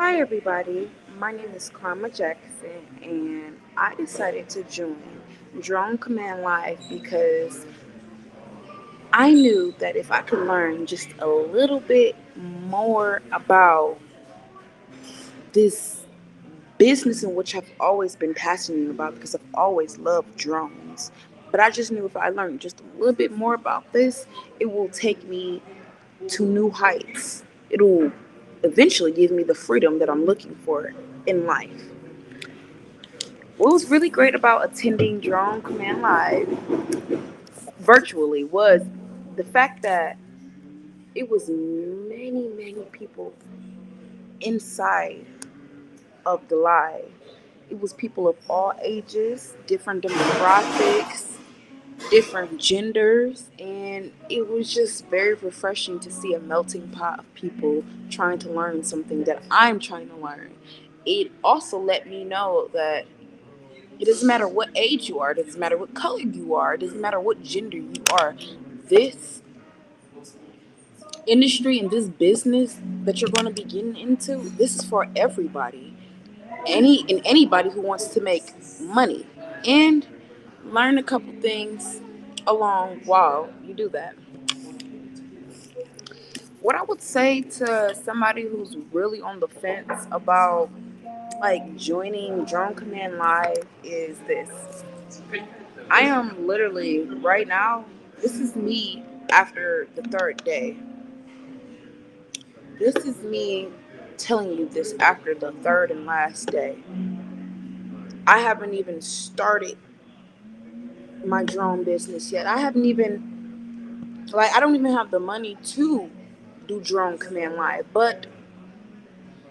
Hi, everybody. My name is Karma Jackson, and I decided to join Drone Command Live because I knew that if I could learn just a little bit more about this business in which I've always been passionate about because I've always loved drones. But I just knew if I learned just a little bit more about this, it will take me to new heights. It'll eventually give me the freedom that I'm looking for in life. What was really great about attending Drone Command Live virtually was the fact that it was many people inside of the live. It was people of all ages, different demographics, different genders, and it was just very refreshing to see a melting pot of people trying to learn something that I'm trying to learn. It also let me know that it doesn't matter what age you are, it doesn't matter what color you are, it doesn't matter what gender you are. This industry and this business that you're going to be getting into, this is for everybody. Anybody who wants to make money and learn a couple things along while you do that. What I would say to somebody who's really on the fence about like joining Drone Command Live is this. I am literally right now, this is me after the third day. This is me telling you this after the third and last day. I haven't even started my drone business yet. I haven't even, like, I don't even have the money to do Drone Command Live. But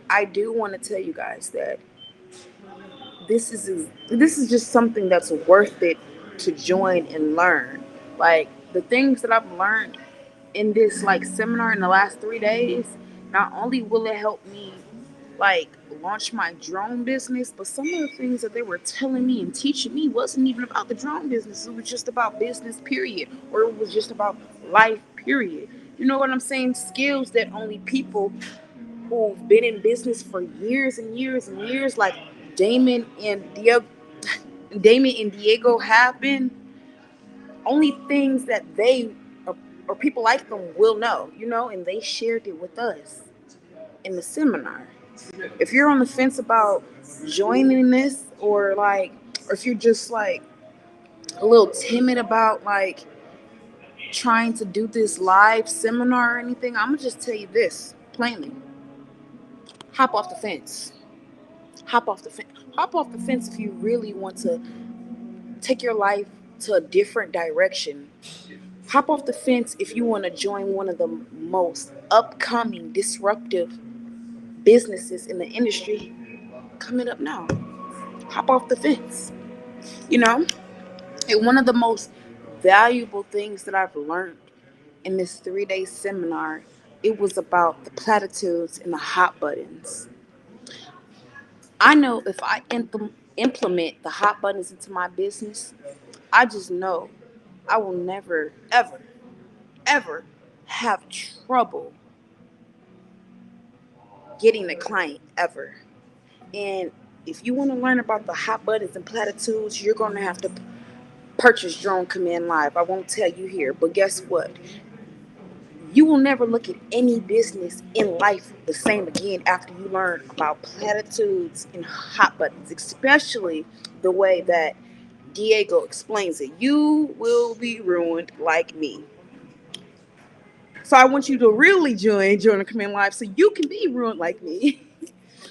I do want to tell you guys that this is just something that's worth it to join and learn. Like the things that I've learned in this like seminar in the last 3 days, not only will it help me like launch my drone business, but some of the things that they were telling me and teaching me wasn't even about the drone business. It was just about business, period, or it was just about life, period. You know what I'm saying? Skills that only people who've been in business for years and years and years, like Damon and Diego, Damon and Diego have been, only things that they or people like them will know, and they shared it with us in the seminar. If you're on the fence about joining this, or if you're just like a little timid about like trying to do this live seminar or anything, I'm gonna just tell you this plainly: hop off the fence. Hop off the fence. Hop off the fence if you really want to take your life to a different direction. Hop off the fence if you want to join one of the most upcoming disruptive businesses in the industry coming up now. Hop off the fence. You know, and one of the most valuable things that I've learned in this 3 day seminar, it was about the platitudes and the hot buttons. I know if I implement the hot buttons into my business, I just know I will never, ever have trouble getting a client ever. And if you want to learn about the hot buttons and platitudes, you're going to have to purchase Drone Command Live. I won't tell you here, but guess what? You will never look at any business in life the same again after you learn about platitudes and hot buttons, especially the way that Diego explains it. You will be ruined like me. So I want you to really join the Command Live so you can be ruined like me.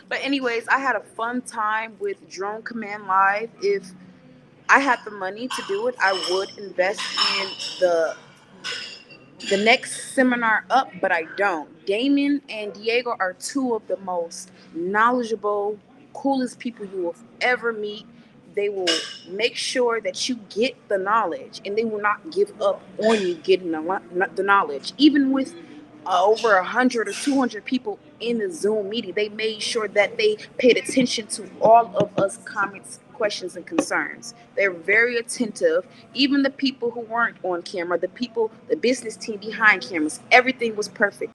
But anyways, I had a fun time with Drone Command Live. If I had the money to do it, I would invest in the next seminar up, but I don't. Damien and Diego are two of the most knowledgeable, coolest people you will ever meet. They will make sure that you get the knowledge, and they will not give up on you getting the knowledge. Even with over 100 or 200 people in the Zoom meeting, they made sure that they paid attention to all of us comments, questions, and concerns. They're very attentive. Even the people who weren't on camera, the business team behind cameras, everything was perfect.